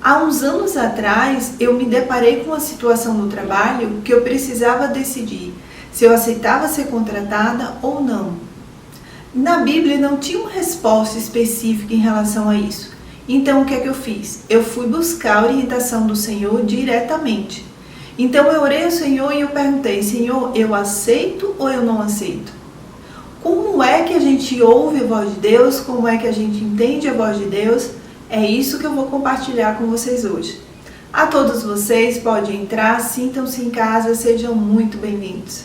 Há uns anos atrás, eu me deparei com uma situação no trabalho que eu precisava decidir se eu aceitava ser contratada ou não. Na Bíblia não tinha uma resposta específica em relação a isso. Então o que é que eu fiz? Eu fui buscar a orientação do Senhor diretamente. Então eu orei ao Senhor e eu perguntei: Senhor, eu aceito ou eu não aceito? Como é que a gente ouve a voz de Deus? Como é que a gente entende a voz de Deus? É isso que eu vou compartilhar com vocês hoje. A todos vocês, podem entrar, sintam-se em casa, sejam muito bem-vindos.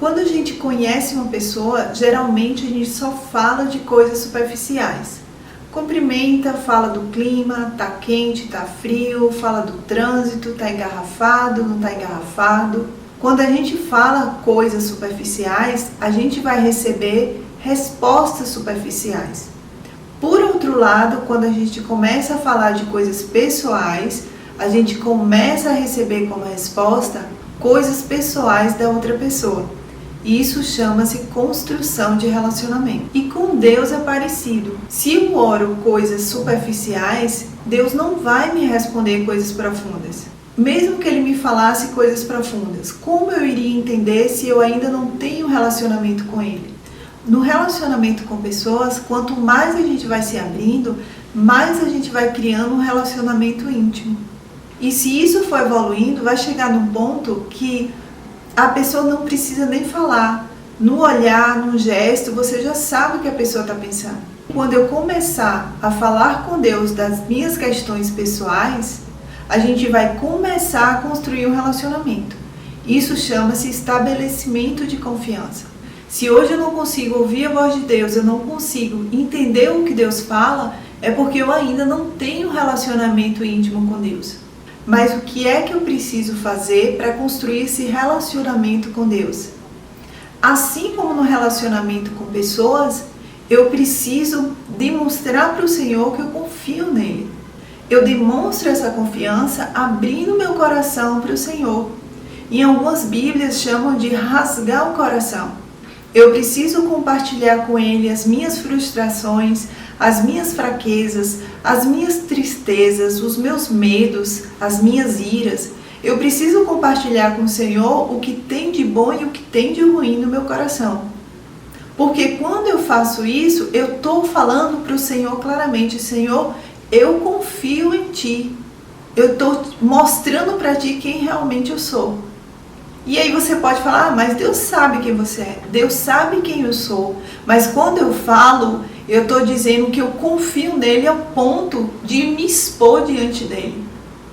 Quando a gente conhece uma pessoa, geralmente a gente só fala de coisas superficiais. Cumprimenta, fala do clima, tá quente, tá frio, fala do trânsito, tá engarrafado, não tá engarrafado. Quando a gente fala coisas superficiais, a gente vai receber respostas superficiais. Por outro lado, quando a gente começa a falar de coisas pessoais, a gente começa a receber como resposta coisas pessoais da outra pessoa. Isso chama-se construção de relacionamento. E com Deus é parecido. Se eu oro coisas superficiais, Deus não vai me responder coisas profundas. Mesmo que Ele me falasse coisas profundas, como eu iria entender se eu ainda não tenho relacionamento com Ele? No relacionamento com pessoas, quanto mais a gente vai se abrindo, mais a gente vai criando um relacionamento íntimo. E se isso for evoluindo, vai chegar num ponto que a pessoa não precisa nem falar. No olhar, no gesto, você já sabe o que a pessoa está pensando. Quando eu começar a falar com Deus das minhas questões pessoais, a gente vai começar a construir um relacionamento. Isso chama-se estabelecimento de confiança. Se hoje eu não consigo ouvir a voz de Deus, eu não consigo entender o que Deus fala, é porque eu ainda não tenho um relacionamento íntimo com Deus. Mas o que é que eu preciso fazer para construir esse relacionamento com Deus? Assim como no relacionamento com pessoas, eu preciso demonstrar para o Senhor que eu confio nele. Eu demonstro essa confiança abrindo meu coração para o Senhor. Em algumas Bíblias chamam de rasgar o coração. Eu preciso compartilhar com Ele as minhas frustrações, as minhas fraquezas, as minhas tristezas, os meus medos, as minhas iras. Eu preciso compartilhar com o Senhor o que tem de bom e o que tem de ruim no meu coração. Porque quando eu faço isso, eu estou falando para o Senhor claramente: Senhor, eu confio em Ti. Eu estou mostrando para Ti quem realmente eu sou. E aí você pode falar: mas Deus sabe quem você é, Deus sabe quem eu sou. Mas quando eu falo, eu estou dizendo que eu confio nele ao ponto de me expor diante dele.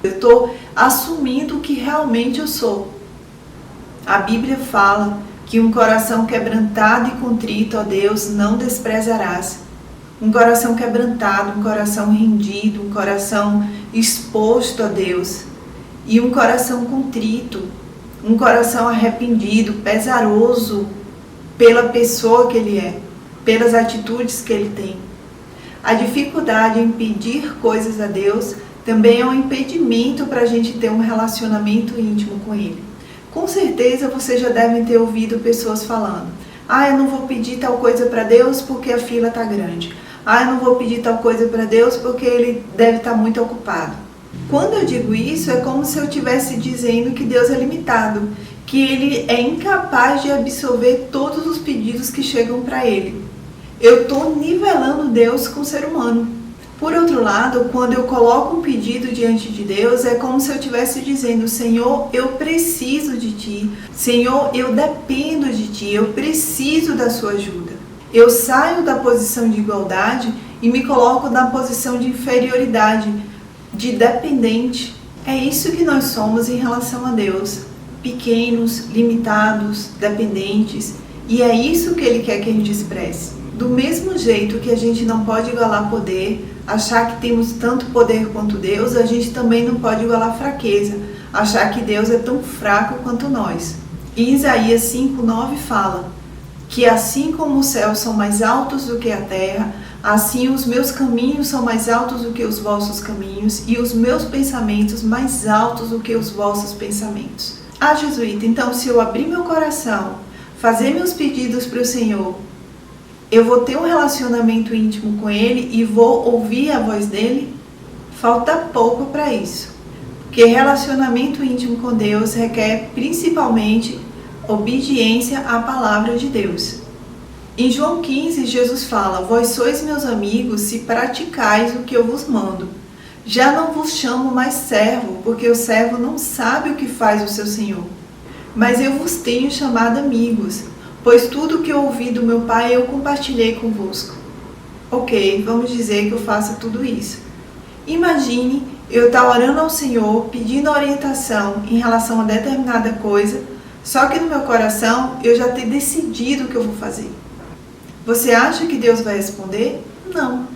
Eu estou assumindo o que realmente eu sou. A Bíblia fala que um coração quebrantado e contrito, ó Deus, não desprezarás. Um coração quebrantado, um coração rendido, um coração exposto a Deus. E um coração contrito, um coração arrependido, pesaroso pela pessoa que ele é, pelas atitudes que ele tem. A dificuldade em pedir coisas a Deus também é um impedimento para a gente ter um relacionamento íntimo com Ele. Com certeza vocês já devem ter ouvido pessoas falando: eu não vou pedir tal coisa para Deus porque a fila está grande. Eu não vou pedir tal coisa para Deus porque Ele deve estar muito ocupado. Quando eu digo isso, é como se eu estivesse dizendo que Deus é limitado, que Ele é incapaz de absorver todos os pedidos que chegam para Ele. Eu estou nivelando Deus com o ser humano. Por outro lado, quando eu coloco um pedido diante de Deus, é como se eu estivesse dizendo: Senhor, eu preciso de Ti. Senhor, eu dependo de Ti, eu preciso da Sua ajuda. Eu saio da posição de igualdade e me coloco na posição de inferioridade, de dependente. É isso que nós somos em relação a Deus: pequenos, limitados, dependentes. E é isso que Ele quer que a gente expresse. Do mesmo jeito que a gente não pode igualar poder, achar que temos tanto poder quanto Deus, a gente também não pode igualar fraqueza, achar que Deus é tão fraco quanto nós. E Isaías 5:9 fala que assim como os céus são mais altos do que a terra, assim os meus caminhos são mais altos do que os vossos caminhos, e os meus pensamentos mais altos do que os vossos pensamentos. Jesuíta, então se eu abrir meu coração, fazer meus pedidos para o Senhor, eu vou ter um relacionamento íntimo com Ele e vou ouvir a voz dEle? Falta pouco para isso, porque relacionamento íntimo com Deus requer principalmente obediência à palavra de Deus. Em João 15, Jesus fala: vós sois meus amigos se praticais o que eu vos mando. Já não vos chamo mais servo, porque o servo não sabe o que faz o seu senhor. Mas eu vos tenho chamado amigos, pois tudo o que eu ouvi do meu Pai eu compartilhei convosco. Ok, vamos dizer que eu faça tudo isso. Imagine eu estar orando ao Senhor, pedindo orientação em relação a determinada coisa, só que no meu coração eu já ter decidido o que eu vou fazer. Você acha que Deus vai responder? Não.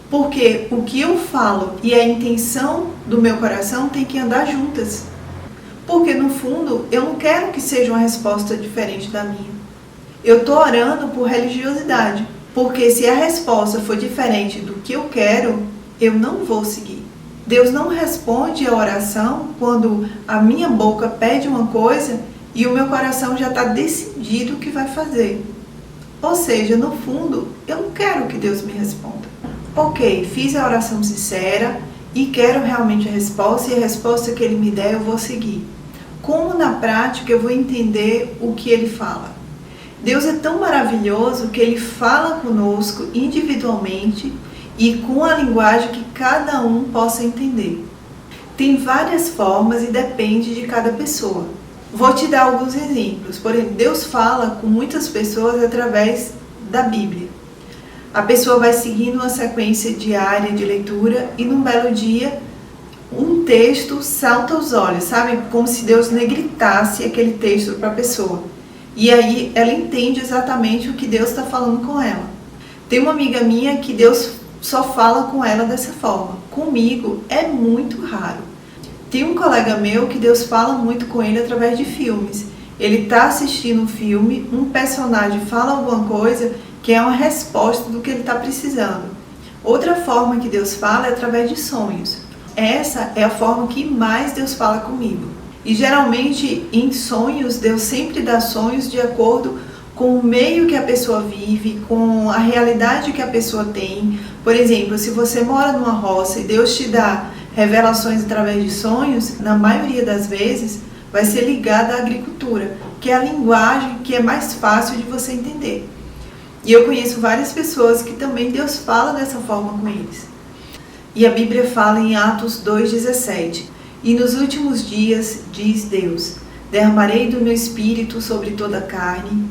Porque o que eu falo e a intenção do meu coração tem que andar juntas. Porque no fundo eu não quero que seja uma resposta diferente da minha. Eu estou orando por religiosidade. Porque se a resposta for diferente do que eu quero, eu não vou seguir. Deus não responde a oração quando a minha boca pede uma coisa e o meu coração já está decidido o que vai fazer. Ou seja, no fundo, eu não quero que Deus me responda. Ok, fiz a oração sincera e quero realmente a resposta, e a resposta que Ele me der eu vou seguir. Como na prática eu vou entender o que Ele fala? Deus é tão maravilhoso que Ele fala conosco individualmente e com a linguagem que cada um possa entender. Tem várias formas e depende de cada pessoa. Vou te dar alguns exemplos. Por exemplo, Deus fala com muitas pessoas através da Bíblia. A pessoa vai seguindo uma sequência diária de leitura e num belo dia um texto salta aos olhos, sabe? Como se Deus negritasse aquele texto para a pessoa. E aí ela entende exatamente o que Deus está falando com ela. Tem uma amiga minha que Deus só fala com ela dessa forma. Comigo é muito raro. Tem um colega meu que Deus fala muito com ele através de filmes. Ele está assistindo um filme, um personagem fala alguma coisa que é uma resposta do que ele está precisando. Outra forma que Deus fala é através de sonhos. Essa é a forma que mais Deus fala comigo. E geralmente em sonhos, Deus sempre dá sonhos de acordo com o meio que a pessoa vive, com a realidade que a pessoa tem. Por exemplo, se você mora numa roça e Deus te dá revelações através de sonhos, na maioria das vezes vai ser ligada à agricultura, que é a linguagem que é mais fácil de você entender. E eu conheço várias pessoas que também Deus fala dessa forma com eles. E a Bíblia fala em Atos 2,17: e nos últimos dias, diz Deus, derramarei do meu espírito sobre toda a carne.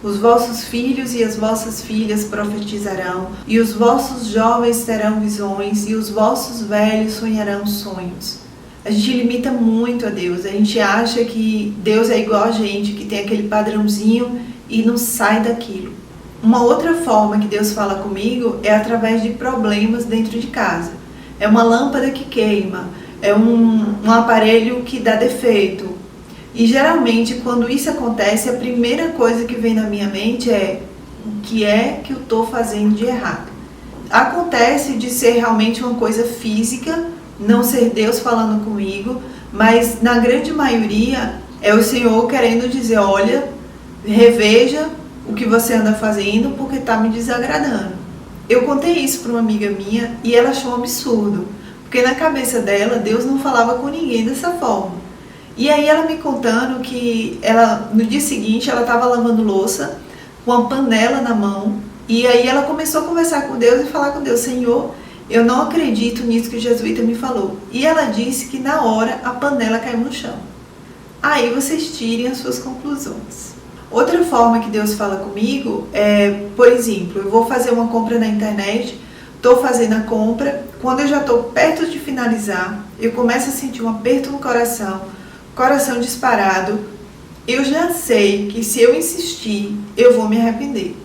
Os vossos filhos e as vossas filhas profetizarão, e os vossos jovens terão visões, e os vossos velhos sonharão sonhos. A gente limita muito a Deus, a gente acha que Deus é igual a gente, que tem aquele padrãozinho e não sai daquilo. Uma outra forma que Deus fala comigo é através de problemas dentro de casa. É uma lâmpada que queima, é um aparelho que dá defeito. E geralmente quando isso acontece, a primeira coisa que vem na minha mente é: o que é que eu estou fazendo de errado? Acontece de ser realmente uma coisa física, não ser Deus falando comigo, mas na grande maioria é o Senhor querendo dizer: olha, reveja o que você anda fazendo porque está me desagradando. Eu contei isso para uma amiga minha e ela achou um absurdo, porque na cabeça dela Deus não falava com ninguém dessa forma. E aí ela me contando que ela, no dia seguinte ela estava lavando louça com uma panela na mão, e aí ela começou a conversar com Deus e falar com Deus: Senhor, eu não acredito nisso que o jesuíta me falou. E ela disse que na hora a panela caiu no chão. Aí vocês tirem as suas conclusões. Outra forma que Deus fala comigo é, por exemplo, eu vou fazer uma compra na internet, estou fazendo a compra, quando eu já estou perto de finalizar, eu começo a sentir um aperto no coração disparado, eu já sei que se eu insistir, eu vou me arrepender.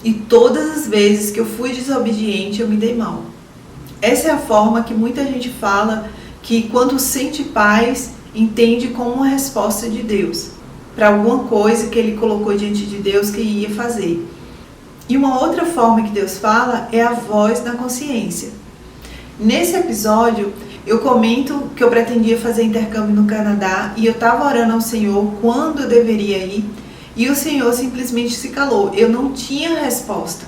E todas as vezes que eu fui desobediente, eu me dei mal. Essa é a forma que muita gente fala que quando sente paz, entende como uma resposta de Deus para alguma coisa que ele colocou diante de Deus que ia fazer. E uma outra forma que Deus fala é a voz na consciência. Nesse episódio, eu comento que eu pretendia fazer intercâmbio no Canadá e eu estava orando ao Senhor quando eu deveria ir, e o Senhor simplesmente se calou. Eu não tinha resposta.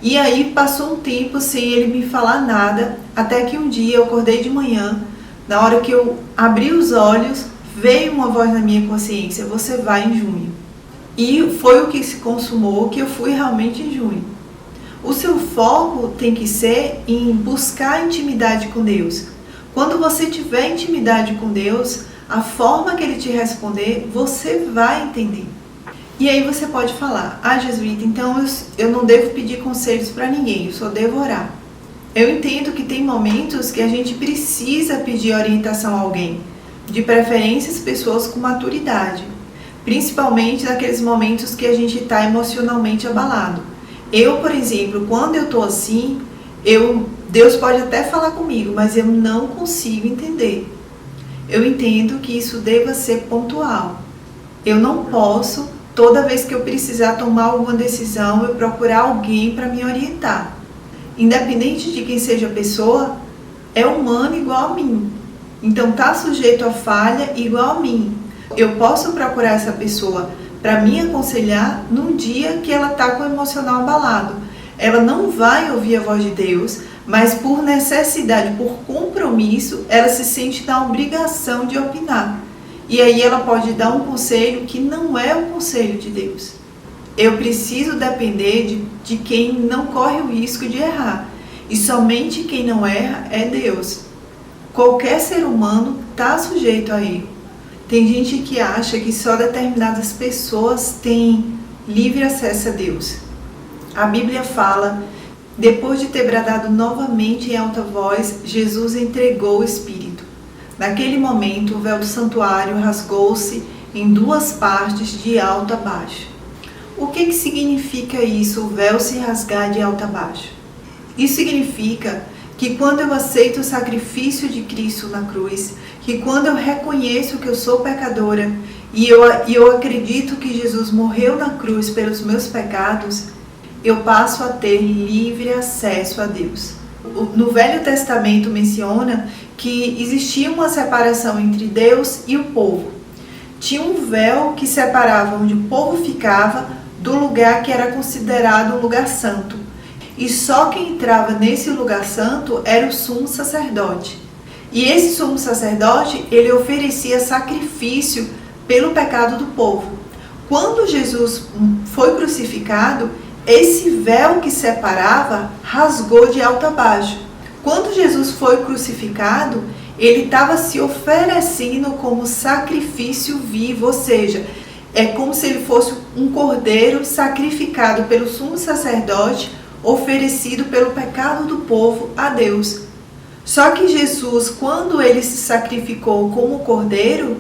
E aí passou um tempo sem ele me falar nada, até que um dia eu acordei de manhã, na hora que eu abri os olhos, veio uma voz na minha consciência: você vai em junho. E foi o que se consumou, que eu fui realmente em junho. O seu foco tem que ser em buscar intimidade com Deus. Quando você tiver intimidade com Deus, a forma que Ele te responder, você vai entender. E aí você pode falar: jesuíta, então eu não devo pedir conselhos para ninguém, eu só devo orar. Eu entendo que tem momentos que a gente precisa pedir orientação a alguém, de preferência as pessoas com maturidade, principalmente naqueles momentos que a gente está emocionalmente abalado. Eu, por exemplo, quando eu estou assim, Deus pode até falar comigo, mas eu não consigo entender. Eu entendo que isso deva ser pontual. Eu não posso, toda vez que eu precisar tomar alguma decisão, eu procurar alguém para me orientar. Independente de quem seja a pessoa, é humano igual a mim. Então está sujeito a falha igual a mim. Eu posso procurar essa pessoa para me aconselhar num dia que ela está com o emocional abalado. Ela não vai ouvir a voz de Deus, mas por necessidade, por compromisso, ela se sente na obrigação de opinar. E aí ela pode dar um conselho que não é o conselho de Deus. Eu preciso depender de quem não corre o risco de errar. E somente quem não erra é Deus. Qualquer ser humano está sujeito a erro. Tem gente que acha que só determinadas pessoas têm livre acesso a Deus. A Bíblia fala: depois de ter bradado novamente em alta voz, Jesus entregou o Espírito. Naquele momento, o véu do santuário rasgou-se em duas partes, de alto a baixo. O que significa isso, o véu se rasgar de alto a baixo? Isso significa que quando eu aceito o sacrifício de Cristo na cruz, que quando eu reconheço que eu sou pecadora e eu acredito que Jesus morreu na cruz pelos meus pecados, eu passo a ter livre acesso a Deus. No Velho Testamento menciona que existia uma separação entre Deus e o povo. Tinha um véu que separava onde o povo ficava do lugar que era considerado um lugar santo. E só quem entrava nesse lugar santo era o sumo sacerdote. E esse sumo sacerdote, ele oferecia sacrifício pelo pecado do povo. Quando Jesus foi crucificado, esse véu que separava rasgou de alto a baixo. Quando Jesus foi crucificado, ele estava se oferecendo como sacrifício vivo, ou seja, é como se ele fosse um cordeiro sacrificado pelo sumo sacerdote, oferecido pelo pecado do povo a Deus. Só que Jesus, quando ele se sacrificou como cordeiro,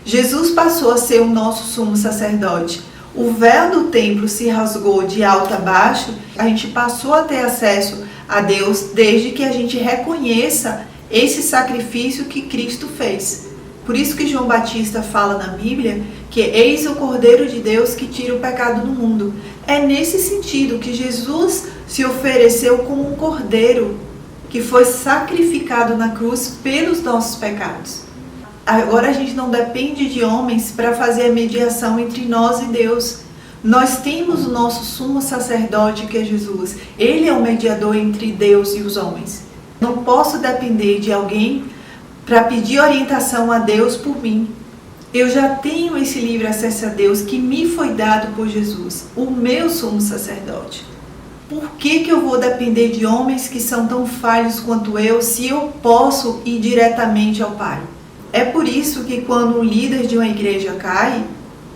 Jesus passou a ser o nosso sumo sacerdote. O véu do templo se rasgou de alto a baixo, a gente passou a ter acesso a Deus desde que a gente reconheça esse sacrifício que Cristo fez. Por isso que João Batista fala na Bíblia que eis o Cordeiro de Deus que tira o pecado do mundo. É nesse sentido que Jesus se ofereceu como um cordeiro que foi sacrificado na cruz pelos nossos pecados. Agora a gente não depende de homens para fazer a mediação entre nós e Deus. Nós temos o nosso sumo sacerdote, que é Jesus. Ele é o mediador entre Deus e os homens. Não posso depender de alguém para pedir orientação a Deus por mim. Eu já tenho esse livre acesso a Deus que me foi dado por Jesus, o meu sumo sacerdote. Por que eu vou depender de homens que são tão falhos quanto eu, se eu posso ir diretamente ao Pai? É por isso que quando um líder de uma igreja cai,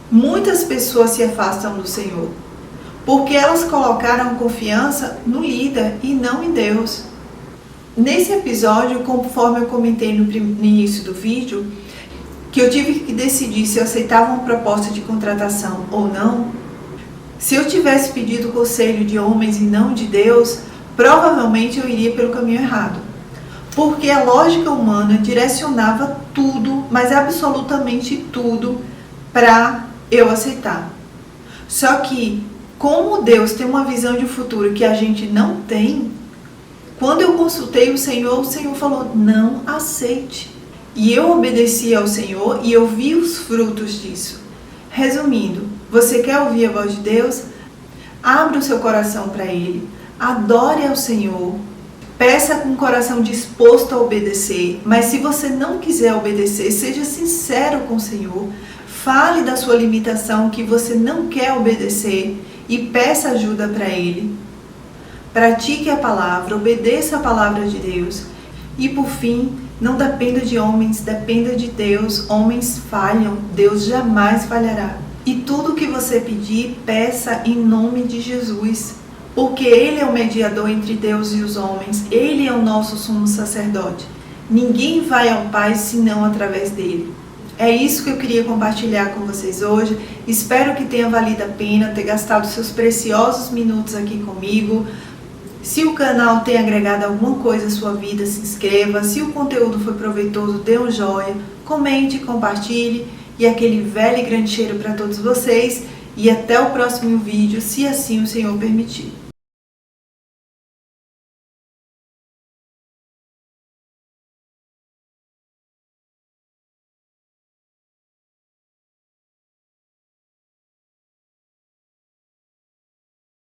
muitas pessoas se afastam do Senhor, porque elas colocaram confiança no líder e não em Deus. Nesse episódio, conforme eu comentei no início do vídeo, que eu tive que decidir se eu aceitava uma proposta de contratação ou não, se eu tivesse pedido conselho de homens e não de Deus, provavelmente eu iria pelo caminho errado. Porque a lógica humana direcionava tudo, mas absolutamente tudo, para eu aceitar. Só que, como Deus tem uma visão de futuro que a gente não tem, quando eu consultei o Senhor falou: não aceite. E eu obedeci ao Senhor e eu vi os frutos disso. Resumindo, você quer ouvir a voz de Deus? Abra o seu coração para Ele. adore ao Senhor, peça com o coração disposto a obedecer, mas se você não quiser obedecer, seja sincero com o Senhor, fale da sua limitação que você não quer obedecer e peça ajuda para Ele. Pratique a palavra, obedeça a palavra de Deus e, por fim, não dependa de homens, dependa de Deus. Homens falham, Deus jamais falhará. E tudo que você pedir, peça em nome de Jesus, porque Ele é o mediador entre Deus e os homens, Ele é o nosso sumo sacerdote. Ninguém vai ao Pai senão através dele. É isso que eu queria compartilhar com vocês hoje. Espero que tenha valido a pena ter gastado seus preciosos minutos aqui comigo. Se o canal tem agregado alguma coisa à sua vida, se inscreva. Se o conteúdo foi proveitoso, dê um joinha, comente, compartilhe. E aquele velho e grande cheiro para todos vocês. E até o próximo vídeo, se assim o Senhor permitir.